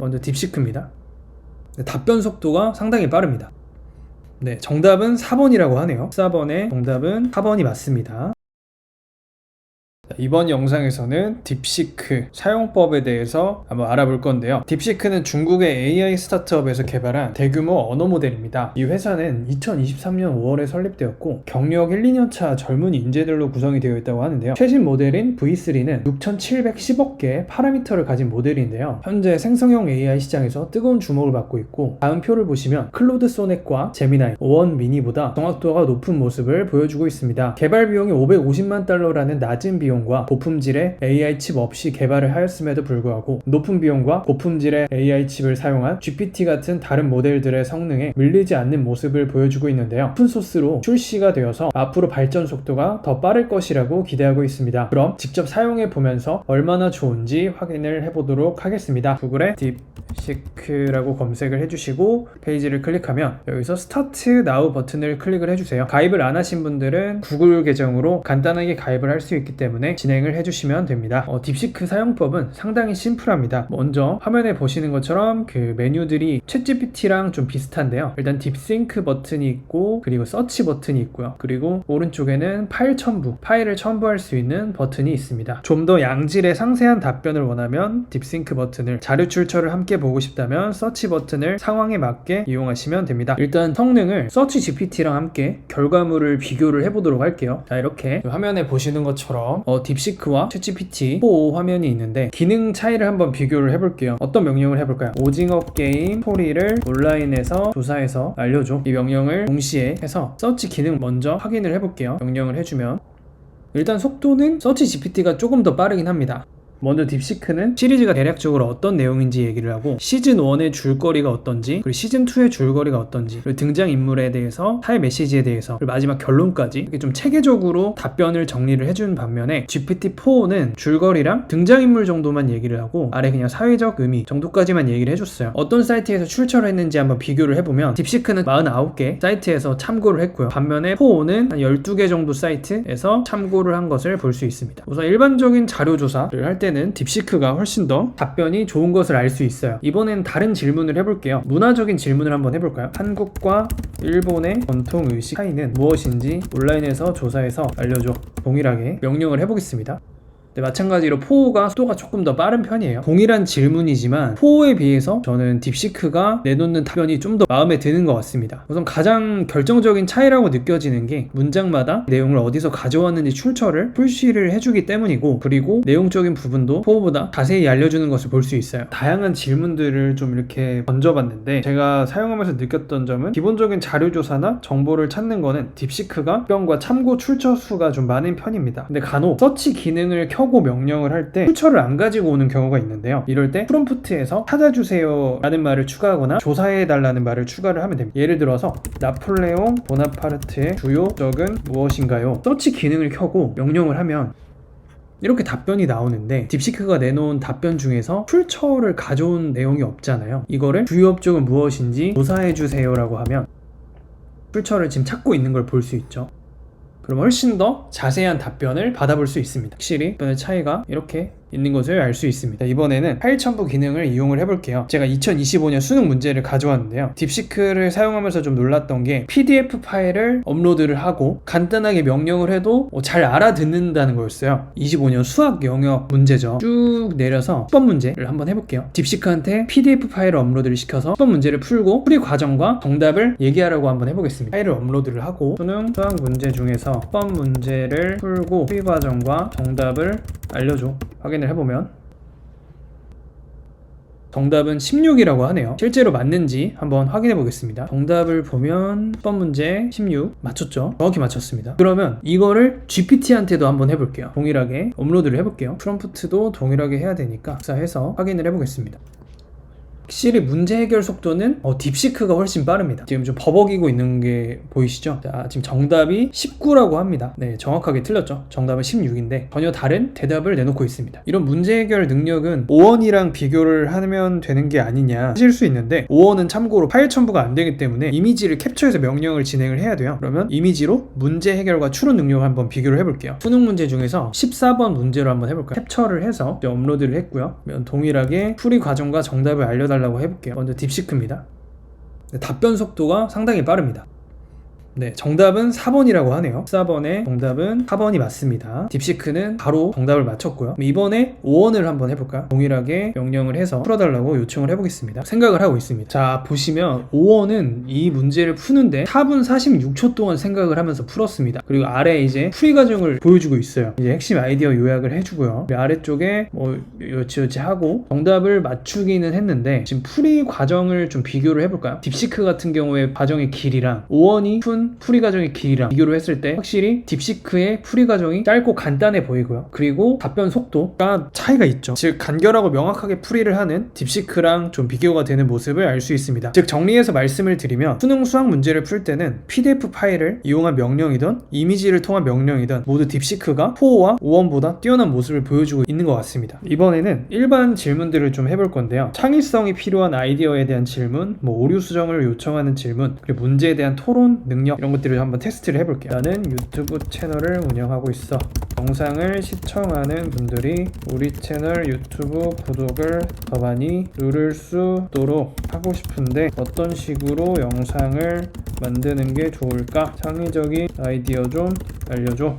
먼저 딥시크입니다. 답변 속도가 상당히 빠릅니다. 네, 정답은 4번이라고 하네요. 4번의 정답은 4번이 맞습니다. 이번 영상에서는 딥시크 사용법에 대해서 한번 알아볼 건데요. 딥시크는 중국의 AI 스타트업에서 개발한 대규모 언어 모델입니다. 이 회사는 2023년 5월에 설립되었고 경력 1, 2년 차 젊은 인재들로 구성이 되어 있다고 하는데요. 최신 모델인 V3는 6,710억 개의 파라미터를 가진 모델인데요. 현재 생성형 AI 시장에서 뜨거운 주목을 받고 있고, 다음 표를 보시면 클로드 소넷과 제미나이, 오원 미니보다 정확도가 높은 모습을 보여주고 있습니다. 개발 비용이 550만 달러라는 낮은 비용 과 고품질의 AI 칩 없이 개발을 하였음에도 불구하고 높은 비용과 고품질의 AI 칩을 사용한 GPT 같은 다른 모델들의 성능에 밀리지 않는 모습을 보여주고 있는데요. 오픈소스로 출시가 되어서 앞으로 발전 속도가 더 빠를 것이라고 기대하고 있습니다. 그럼 직접 사용해 보면서 얼마나 좋은지 확인을 해보도록 하겠습니다. 구글에 딥시크라고 검색을 해주시고 페이지를 클릭하면 여기서 스타트 나우 버튼을 클릭을 해주세요. 가입을 안 하신 분들은 구글 계정으로 간단하게 가입을 할 수 있기 때문에 진행을 해주시면 됩니다. 딥시크 사용법은 상당히 심플합니다. 먼저 화면에 보시는 것처럼 그 메뉴들이 챗GPT랑 좀 비슷한데요. 일단 딥싱크 버튼이 있고, 그리고 서치 버튼이 있고요. 그리고 오른쪽에는 파일 첨부, 파일을 첨부할 수 있는 버튼이 있습니다. 좀 더 양질의 상세한 답변을 원하면 딥싱크 버튼을, 자료 출처를 함께 보고 싶다면 서치 버튼을 상황에 맞게 이용하시면 됩니다. 일단 성능을 서치 GPT랑 함께 결과물을 비교를 해보도록 할게요. 자, 이렇게 화면에 보시는 것처럼 딥시크와 챗GPT 4 화면이 있는데 기능 차이를 한번 비교를 해볼게요. 어떤 명령을 해볼까요? 오징어 게임 스토리를 온라인에서 조사해서 알려줘. 이 명령을 동시에 해서 서치 기능 먼저 확인을 해볼게요. 명령을 해주면 일단 속도는 서치 GPT가 조금 더 빠르긴 합니다. 먼저 딥시크는 시리즈가 대략적으로 어떤 내용인지 얘기를 하고, 시즌 1의 줄거리가 어떤지, 그리고 시즌 2의 줄거리가 어떤지, 그리고 등장인물에 대해서, 타의 메시지에 대해서, 그리고 마지막 결론까지 이렇게 좀 체계적으로 답변을 정리를 해주는 반면에 GPT-4는 줄거리랑 등장인물 정도만 얘기를 하고 아래 그냥 사회적 의미 정도까지만 얘기를 해줬어요. 어떤 사이트에서 출처를 했는지 한번 비교를 해보면 딥시크는 49개 사이트에서 참고를 했고요. 반면에 4는 한 12개 정도 사이트에서 참고를 한 것을 볼 수 있습니다. 우선 일반적인 자료조사를 할 때 는 딥시크가 훨씬 더 답변이 좋은 것을 알 수 있어요. 이번엔 다른 질문을 해볼게요. 문화적인 질문을 한번 해볼까요? 한국과 일본의 전통의식 차이는 무엇인지 온라인에서 조사해서 알려줘. 동일하게 명령을 해보겠습니다. 네, 마찬가지로 4가 속도가 조금 더 빠른 편이에요. 동일한 질문이지만 4에 비해서 저는 딥시크가 내놓는 답변이 좀 더 마음에 드는 것 같습니다. 우선 가장 결정적인 차이라고 느껴지는 게 문장마다 내용을 어디서 가져왔는지 출처를 표시를 해주기 때문이고, 그리고 내용적인 부분도 4보다 자세히 알려주는 것을 볼 수 있어요. 다양한 질문들을 좀 이렇게 던져봤는데 제가 사용하면서 느꼈던 점은 기본적인 자료조사나 정보를 찾는 거는 딥시크가 답변과 참고 출처 수가 좀 많은 편입니다. 근데 간혹 서치 기능을 켜고 명령을 할 때 출처를 안 가지고 오는 경우가 있는데요. 이럴 때 프롬프트에서 찾아주세요 라는 말을 추가하거나 조사해달라는 말을 추가를 하면 됩니다. 예를 들어서 나폴레옹 보나파르트의 주요 적은 무엇인가요? 서치 기능을 켜고 명령을 하면 이렇게 답변이 나오는데, 딥시크가 내놓은 답변 중에서 출처를 가져온 내용이 없잖아요. 이거를 주요 업적은 무엇인지 조사해주세요 라고 하면 출처를 지금 찾고 있는 걸 볼 수 있죠. 그럼 훨씬 더 자세한 답변을 받아볼 수 있습니다. 확실히 답변의 차이가 이렇게 있는 것을 알 수 있습니다. 이번에는 파일 첨부 기능을 이용을 해볼게요. 제가 2025년 수능 문제를 가져왔는데요. 딥시크를 사용하면서 좀 놀랐던 게 PDF 파일을 업로드를 하고 간단하게 명령을 해도 잘 알아듣는다는 거였어요. 25년 수학 영역 문제죠. 쭉 내려서 10번 문제를 한번 해볼게요. 딥시크한테 PDF 파일을 업로드를 시켜서 10번 문제를 풀고 풀이 과정과 정답을 얘기하라고 한번 해보겠습니다. 파일을 업로드를 하고 수능 수학 문제 중에서 10번 문제를 풀고 풀이 과정과 정답을 알려줘. 확인을 해보면 정답은 16이라고 하네요. 실제로 맞는지 한번 확인해 보겠습니다. 정답을 보면 10번 문제 16 맞췄죠? 정확히 맞췄습니다. 그러면 이거를 GPT한테도 한번 해볼게요. 동일하게 업로드를 해볼게요. 프롬프트도 동일하게 해야 되니까 복사해서 확인을 해보겠습니다. 확실히 문제 해결 속도는 딥시크가 훨씬 빠릅니다. 지금 좀 버벅이고 있는 게 보이시죠? 자, 지금 정답이 19라고 합니다. 네, 정확하게 틀렸죠. 정답은 16인데 전혀 다른 대답을 내놓고 있습니다. 이런 문제 해결 능력은 5원이랑 비교를 하면 되는 게 아니냐 하실 수 있는데, 5원은 참고로 파일 첨부가 안 되기 때문에 이미지를 캡처해서 명령을 진행을 해야 돼요. 그러면 이미지로 문제 해결과 추론 능력을 한번 비교를 해볼게요. 수능 문제 중에서 14번 문제로 한번 해볼까요? 캡처를 해서 이제 업로드를 했고요. 그러면 동일하게 풀이 과정과 정답을 알려달라고 해볼게요. 먼저 딥시크입니다. 답변 속도가 상당히 빠릅니다. 네, 정답은 4번이라고 하네요. 14번의 정답은 4번이 맞습니다. 딥시크는 바로 정답을 맞췄고요. 이번에 5원을 한번 해볼까요? 동일하게 명령을 해서 풀어달라고 요청을 해보겠습니다. 생각을 하고 있습니다. 자, 보시면 5원은 이 문제를 푸는데 4분 46초 동안 생각을 하면서 풀었습니다. 그리고 아래 이제 풀이 과정을 보여주고 있어요. 이제 핵심 아이디어 요약을 해주고요. 아래쪽에 뭐 요치요치 하고 정답을 맞추기는 했는데, 지금 풀이 과정을 좀 비교를 해볼까요? 딥시크 같은 경우에 과정의 길이랑 5원이 푼 풀이 과정의 길이랑 비교를 했을 때 확실히 딥시크의 풀이 과정이 짧고 간단해 보이고요. 그리고 답변 속도가 차이가 있죠. 즉 간결하고 명확하게 풀이를 하는 딥시크랑 좀 비교가 되는 모습을 알 수 있습니다. 즉 정리해서 말씀을 드리면, 수능 수학 문제를 풀 때는 PDF 파일을 이용한 명령이든 이미지를 통한 명령이든 모두 딥시크가 4와 5원보다 뛰어난 모습을 보여주고 있는 것 같습니다. 이번에는 일반 질문들을 좀 해볼 건데요. 창의성이 필요한 아이디어에 대한 질문, 오류 수정을 요청하는 질문, 그리고 문제에 대한 토론 능력, 이런 것들을 한번 테스트를 해볼게요. 나는 유튜브 채널을 운영하고 있어. 영상을 시청하는 분들이 우리 채널 유튜브 구독을 더 많이 누를 수 있도록 하고 싶은데 어떤 식으로 영상을 만드는 게 좋을까? 창의적인 아이디어 좀 알려줘.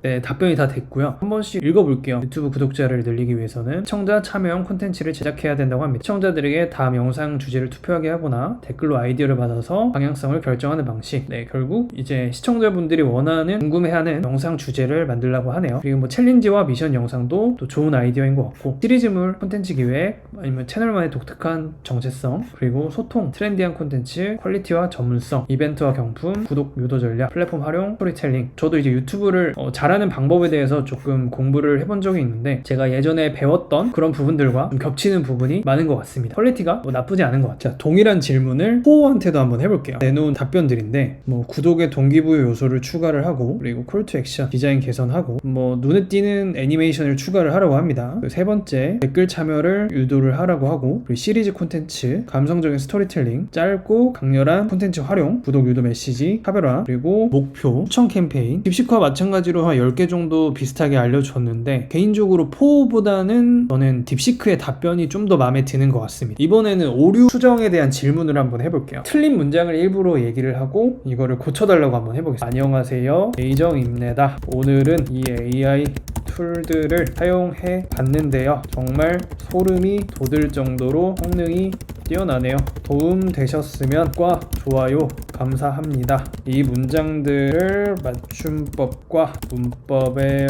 네, 답변이 다 됐고요. 한 번씩 읽어볼게요. 유튜브 구독자를 늘리기 위해서는 시청자 참여형 콘텐츠를 제작해야 된다고 합니다. 시청자들에게 다음 영상 주제를 투표하게 하거나 댓글로 아이디어를 받아서 방향성을 결정하는 방식. 네, 결국 이제 시청자분들이 원하는, 궁금해하는 영상 주제를 만들려고 하네요. 그리고 뭐 챌린지와 미션 영상도 또 좋은 아이디어인 것 같고, 시리즈물 콘텐츠 기획, 아니면 채널만의 독특한 정체성, 그리고 소통, 트렌디한 콘텐츠, 퀄리티와 전문성, 이벤트와 경품, 구독 유도 전략, 플랫폼 활용, 스토리텔링. 저도 이제 유튜브를 잘하는 방법에 대해서 조금 공부를 해본 적이 있는데, 제가 예전에 배웠던 그런 부분들과 좀 겹치는 부분이 많은 것 같습니다. 퀄리티가 나쁘지 않은 것 같아요. 자, 동일한 질문을 호호한테도 한번 해볼게요. 내놓은 답변들인데, 구독의 동기부여 요소를 추가를 하고, 그리고 콜투 액션, 디자인 개선하고, 눈에 띄는 애니메이션을 추가를 하라고 합니다. 세 번째, 댓글 참여를 유도를 하라고 하고, 그리고 시리즈 콘텐츠, 감성적인 스토리텔링, 짧고 강렬한 콘텐츠 활용, 구독 유도 메시지, 차별화, 그리고 목표, 추천 캠페인. 딥시크와 마찬가지로 한 10개 정도 비슷하게 알려줬는데, 개인적으로 4보다는 저는 딥시크의 답변이 좀 더 마음에 드는 것 같습니다. 이번에는 오류 수정에 대한 질문을 한번 해볼게요. 틀린 문장을 일부러 얘기를 하고 이거를 고쳐달라고 한번 해보겠습니다. 안녕하세요, 에이정입니다. 오늘은 이 AI 툴들을 사용해 봤는데요. 정말 소름이 돋을 정도로 성능이 뛰어나네요. 도움 되셨으면 과 좋아요 감사합니다. 이 문장들을 맞춤법과 문법에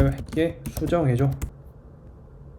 수정해줘.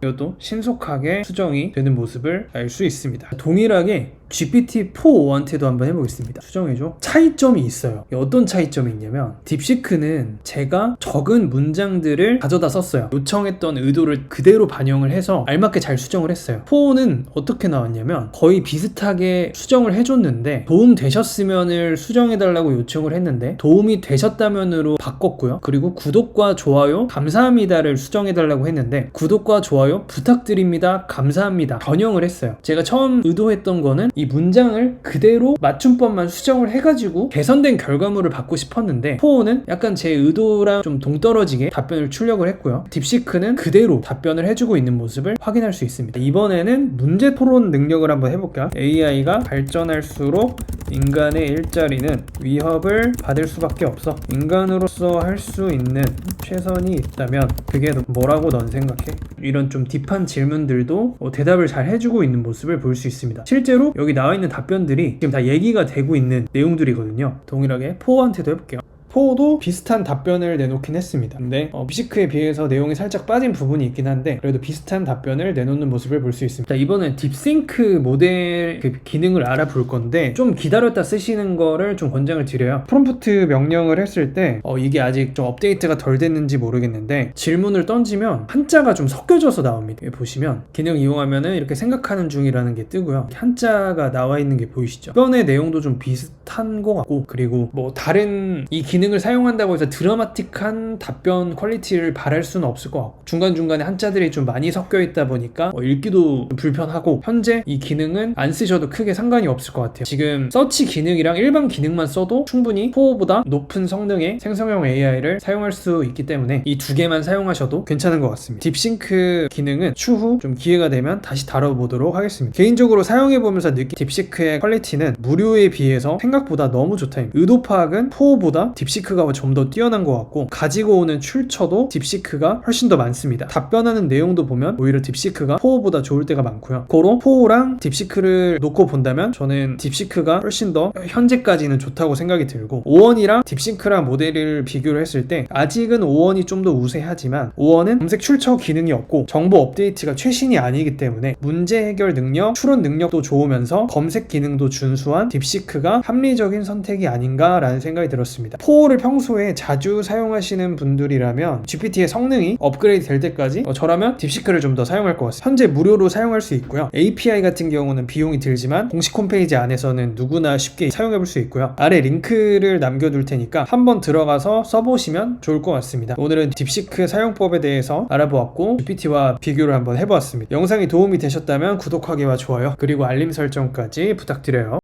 이것도 신속하게 수정이 되는 모습을 알 수 있습니다. 동일하게 GPT-4한테도 한번 해보겠습니다. 수정해줘. 차이점이 있어요. 어떤 차이점이 있냐면, 딥시크는 제가 적은 문장들을 가져다 썼어요. 요청했던 의도를 그대로 반영을 해서 알맞게 잘 수정을 했어요. 4는 어떻게 나왔냐면, 거의 비슷하게 수정을 해줬는데, 도움 되셨으면을 수정해달라고 요청을 했는데 도움이 되셨다면으로 바꿨고요. 그리고 구독과 좋아요 감사합니다를 수정해달라고 했는데, 구독과 좋아요 부탁드립니다 감사합니다 변형을 했어요. 제가 처음 의도했던 거는 이 문장을 그대로 맞춤법만 수정을 해가지고 개선된 결과물을 받고 싶었는데, 4는 약간 제 의도랑 좀 동떨어지게 답변을 출력을 했고요. 딥시크는 그대로 답변을 해주고 있는 모습을 확인할 수 있습니다. 이번에는 문제 토론 능력을 한번 해볼까요? AI가 발전할수록 인간의 일자리는 위협을 받을 수밖에 없어. 인간으로서 할 수 있는 최선이 있다면 그게 뭐라고 넌 생각해? 이런 좀 딥한 질문들도 대답을 잘 해주고 있는 모습을 볼 수 있습니다. 실제로 여기 나와 있는 답변들이 지금 다 얘기가 되고 있는 내용들이거든요. 동일하게 4한테도 해볼게요. 4도 비슷한 답변을 내놓긴 했습니다. 근데 딥시크에 비해서 내용이 살짝 빠진 부분이 있긴 한데 그래도 비슷한 답변을 내놓는 모습을 볼 수 있습니다. 이번엔 딥싱크 모델 그 기능을 알아볼 건데 좀 기다렸다 쓰시는 거를 좀 권장을 드려요. 프롬프트 명령을 했을 때 이게 아직 좀 업데이트가 덜 됐는지 모르겠는데 질문을 던지면 한자가 좀 섞여져서 나옵니다. 여기 보시면 기능 이용하면은 이렇게 생각하는 중이라는 게 뜨고요. 한자가 나와 있는 게 보이시죠? 답변의 내용도 좀 비슷한 것 같고 그리고 뭐 다른 이 기능을 사용한다고 해서 드라마틱한 답변 퀄리티를 바랄 수는 없을 것 같고 중간중간에 한자들이 좀 많이 섞여 있다 보니까 읽기도 좀 불편하고 현재 이 기능은 안 쓰셔도 크게 상관이 없을 것 같아요. 지금 서치 기능이랑 일반 기능만 써도 충분히 4보다 높은 성능의 생성형 AI를 사용할 수 있기 때문에 이 두 개만 사용하셔도 괜찮은 것 같습니다. 딥싱크 기능은 추후 좀 기회가 되면 다시 다뤄보도록 하겠습니다. 개인적으로 사용해보면서 느낀 딥시크의 퀄리티는 무료에 비해서 생각보다 너무 좋다. 의도 파악은 4보다 딥시크가 좀 더 뛰어난 것 같고 가지고 오는 출처도 딥시크가 훨씬 더 많습니다. 답변하는 내용도 보면 오히려 딥시크가 4보다 좋을 때가 많고요. 고로 4랑 딥시크를 놓고 본다면 저는 딥시크가 훨씬 더 현재까지는 좋다고 생각이 들고 5원이랑 딥시크랑 모델을 비교를 했을 때 아직은 5원이 좀 더 우세하지만 5원은 검색 출처 기능이 없고 정보 업데이트가 최신이 아니기 때문에 문제 해결 능력, 추론 능력도 좋으면서 검색 기능도 준수한 딥시크가 합리적인 선택이 아닌가라는 생각이 들었습니다. 4를 평소에 자주 사용하시는 분들이라면 GPT의 성능이 업그레이드 될 때까지 저라면 딥시크를 좀 더 사용할 것 같습니다. 현재 무료로 사용할 수 있고요. API 같은 경우는 비용이 들지만 공식 홈페이지 안에서는 누구나 쉽게 사용해 볼 수 있고요. 아래 링크를 남겨둘 테니까 한번 들어가서 써보시면 좋을 것 같습니다. 오늘은 딥시크 사용법에 대해서 알아보았고 GPT와 비교를 한번 해보았습니다. 영상이 도움이 되셨다면 구독하기와 좋아요 그리고 알림 설정까지 부탁드려요.